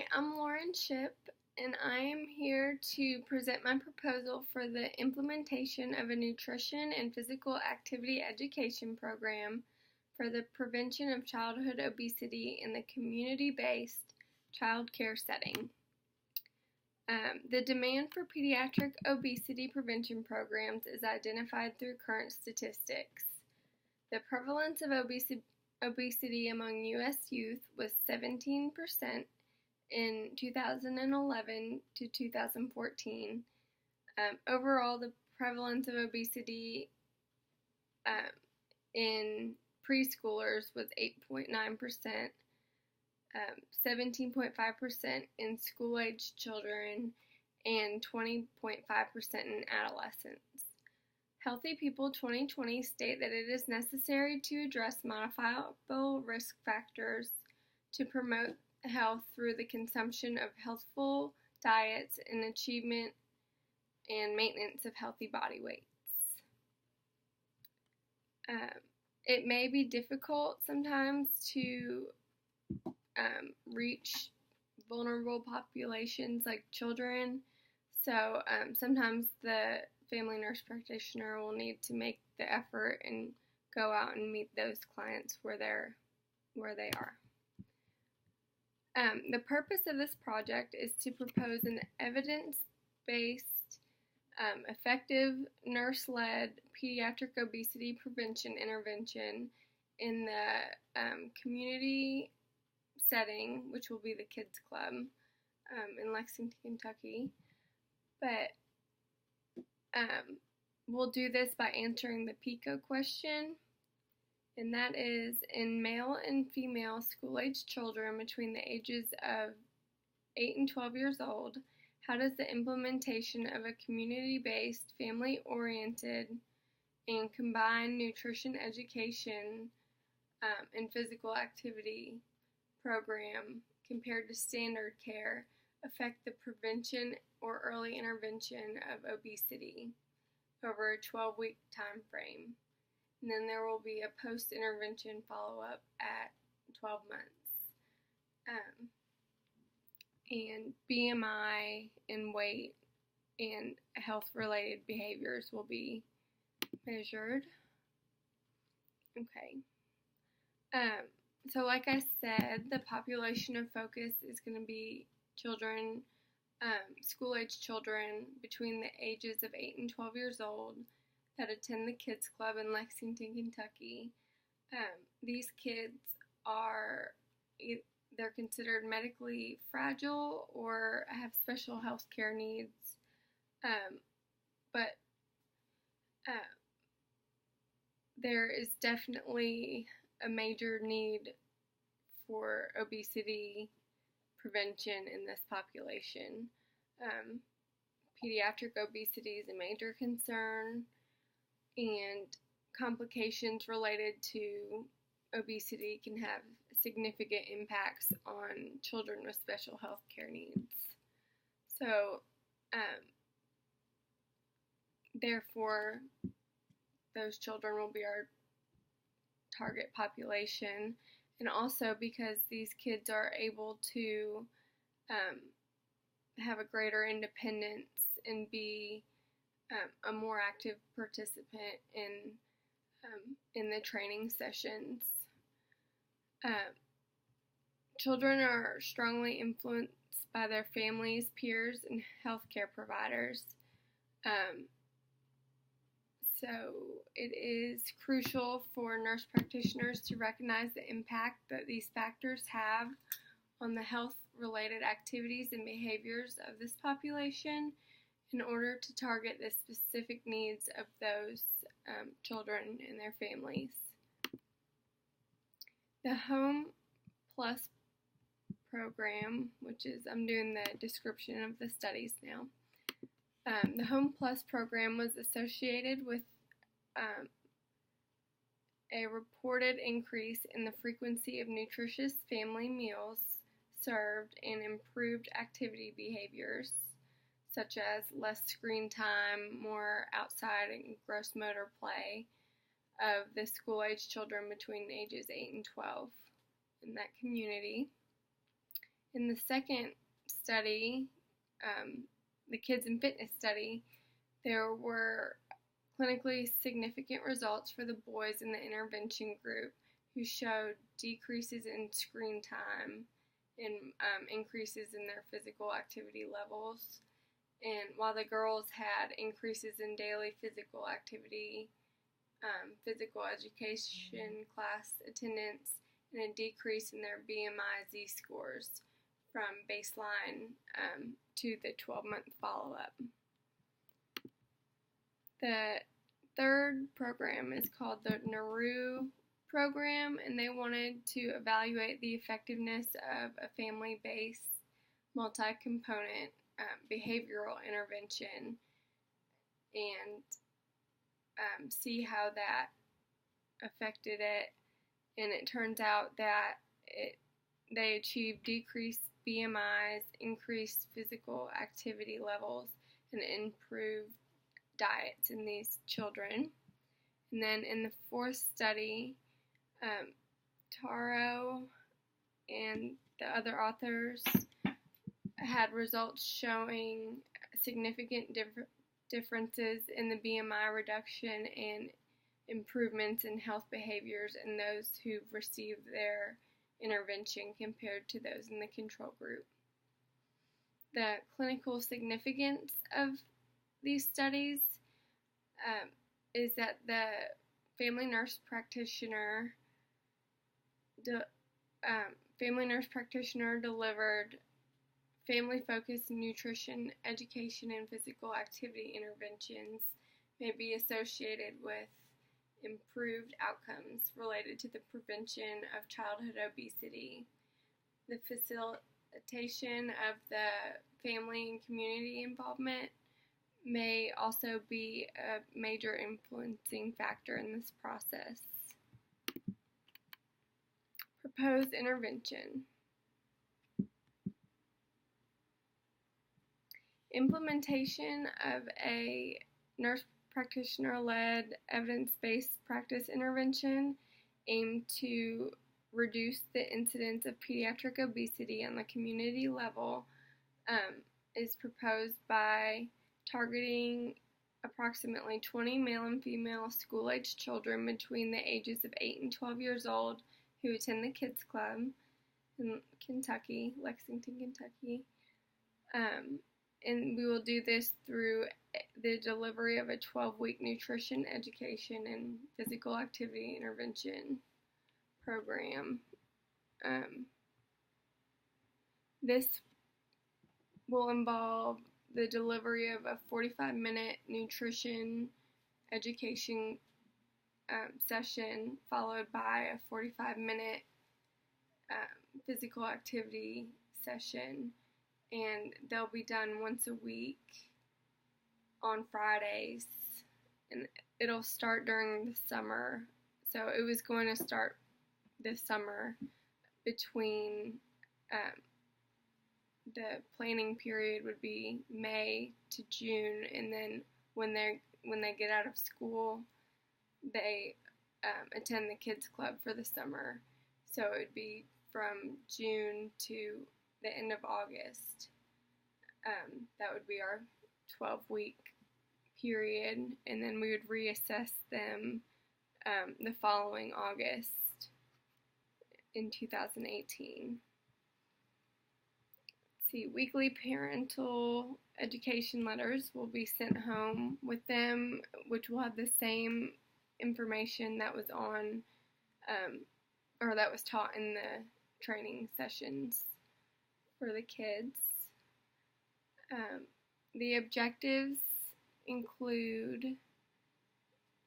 Hi, I'm Lauren Ship, and I am here to present my proposal for the implementation of a nutrition and physical activity education program for the prevention of childhood obesity in the community-based child care setting. The demand for pediatric obesity prevention programs is identified through current statistics. The prevalence of obesity among U.S. youth was 17% in 2011 to 2014. Overall, the prevalence of obesity in preschoolers was 8.9%, 17.5% in school-aged children, and 20.5% in adolescents. Healthy People 2020 state that it is necessary to address modifiable risk factors to promote health through the consumption of healthful diets and achievement and maintenance of healthy body weights. It may be difficult sometimes to reach vulnerable populations like children, so sometimes the family nurse practitioner will need to make the effort and go out and meet those clients where they are. The purpose of this project is to propose an evidence-based, effective nurse-led pediatric obesity prevention intervention in the community setting, which will be the Kids Club in Lexington, Kentucky. But we'll do this by answering the PICO question, and that is, in male and female school-aged children between the ages of 8 and 12 years old, how does the implementation of a community-based, family-oriented, and combined nutrition education and physical activity program compared to standard care affect the prevention or early intervention of obesity over a 12-week time frame? And then there will be a post-intervention follow-up at 12 months. And BMI and weight and health-related behaviors will be measured. Okay. So like I said, the population of focus is going to be children, school-age children between the ages of 8 and 12 years old that attend the Kids Club in Lexington, Kentucky. These kids they're considered medically fragile or have special health care needs, but there is definitely a major need for obesity prevention in this population. Pediatric obesity is a major concern, and complications related to obesity can have significant impacts on children with special health care needs. So, therefore, those children will be our target population, and also because these kids are able to have a greater independence and be a more active participant in the training sessions. Children are strongly influenced by their families, peers, and healthcare providers. So it is crucial for nurse practitioners to recognize the impact that these factors have on the health-related activities and behaviors of this population in order to target the specific needs of those children and their families. The Home Plus program, which is, I'm doing the description of the studies now. The Home Plus program was associated with a reported increase in the frequency of nutritious family meals served and improved activity behaviors, such as less screen time, more outside and gross motor play of the school-age children between ages 8 and 12 in that community. In the second study, the Kids and Fitness study, there were clinically significant results for the boys in the intervention group who showed decreases in screen time and increases in their physical activity levels. And while the girls had increases in daily physical activity, physical education class attendance, and a decrease in their BMI Z-scores from baseline to the 12-month follow-up. The third program is called the NARU program, and they wanted to evaluate the effectiveness of a family-based multi-component behavioral intervention and see how that affected it. And it turns out that they achieved decreased BMIs, increased physical activity levels, and improved diets in these children. And then in the fourth study, Taro and the other authors had results showing significant differences in the BMI reduction and improvements in health behaviors in those who received their intervention compared to those in the control group. The clinical significance of these studies is that the family nurse practitioner delivered family-focused nutrition, education, and physical activity interventions may be associated with improved outcomes related to the prevention of childhood obesity. The facilitation of the family and community involvement may also be a major influencing factor in this process. Proposed intervention. Implementation of a nurse practitioner-led evidence-based practice intervention aimed to reduce the incidence of pediatric obesity on the community level is proposed by targeting approximately 20 male and female school-aged children between the ages of 8 and 12 years old who attend the Kids Club in Kentucky, Lexington, Kentucky. And we will do this through the delivery of a 12-week nutrition, education, and physical activity intervention program. This will involve the delivery of a 45-minute nutrition education session followed by a 45-minute physical activity session, and they'll be done once a week on Fridays, and it'll start during the summer. So it was going to start this summer between the planning period would be May to June, and then when they get out of school, they attend the Kids Club for the summer. So it would be from June to the end of August. That would be our 12-week period, and then we would reassess them the following August in 2018. Weekly parental education letters will be sent home with them, which will have the same information that was on or that was taught in the training sessions for the kids. The objectives include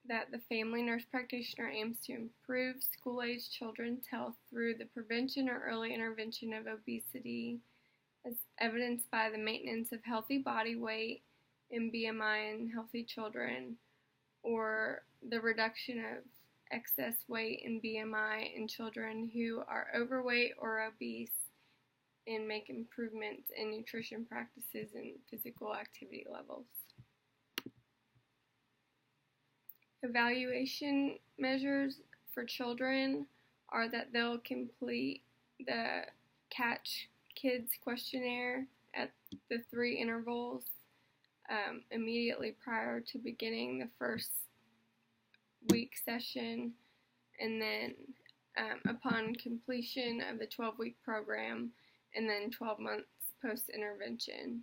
that the family nurse practitioner aims to improve school-aged children's health through the prevention or early intervention of obesity, as evidenced by the maintenance of healthy body weight and BMI in healthy children, or the reduction of excess weight and BMI in children who are overweight or obese, and make improvements in nutrition practices and physical activity levels. Evaluation measures for children are that they'll complete the CATCH kids questionnaire at the 3 intervals immediately prior to beginning the first week session, and then upon completion of the 12-week program, and then 12 months post-intervention.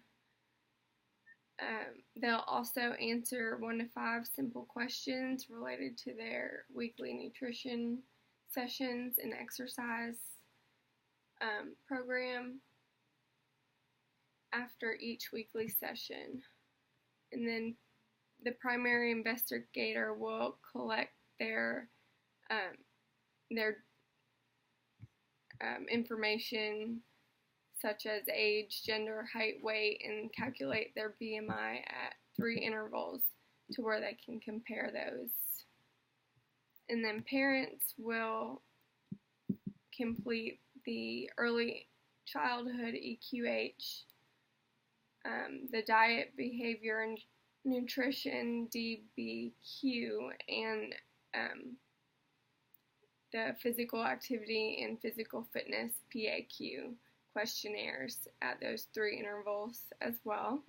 They'll also answer 1 to 5 simple questions related to their weekly nutrition sessions and exercise program after each weekly session. And then the primary investigator will collect their information such as age, gender, height, weight, and calculate their BMI at 3 intervals to where they can compare those. And then parents will complete the early childhood EQH, the diet, behavior, and nutrition DBQ, and the physical activity and physical fitness PAQ questionnaires at those 3 intervals as well.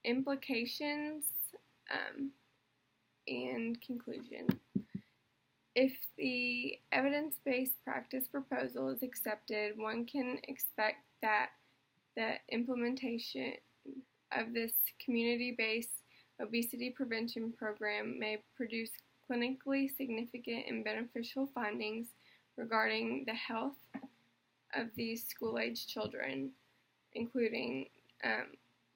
Implications and conclusion. If the evidence-based practice proposal is accepted, one can expect that the implementation of this community-based obesity prevention program may produce clinically significant and beneficial findings regarding the health of these school-age children, including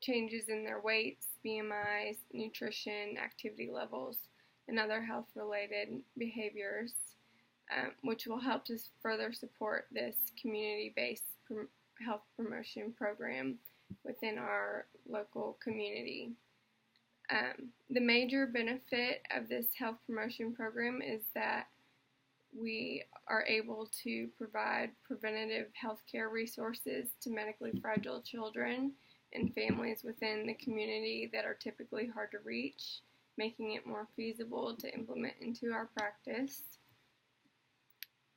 changes in their weights, BMIs, nutrition, activity levels, and other health-related behaviors, which will help to further support this community-based health promotion program within our local community. The major benefit of this health promotion program is that we are able to provide preventative health care resources to medically fragile children and families within the community that are typically hard to reach, making it more feasible to implement into our practice.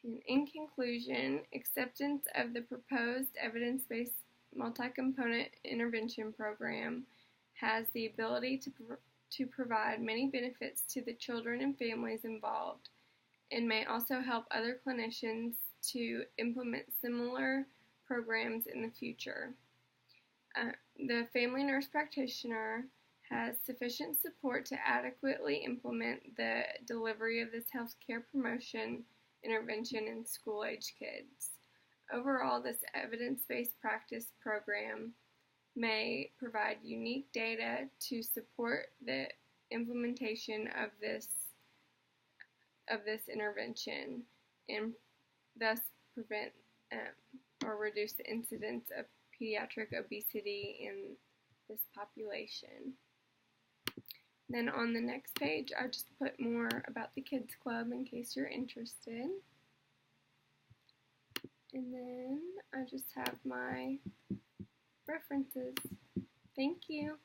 And in conclusion, acceptance of the proposed evidence-based multi-component intervention program has the ability to provide many benefits to the children and families involved, and may also help other clinicians to implement similar programs in the future. The family nurse practitioner has sufficient support to adequately implement the delivery of this healthcare promotion intervention in school-age kids. Overall, this evidence-based practice program may provide unique data to support the implementation of this intervention, and thus prevent or reduce the incidence of pediatric obesity in this population. Then on the next page, I just put more about the Kids Club in case you're interested. And then I just have my references. Thank you.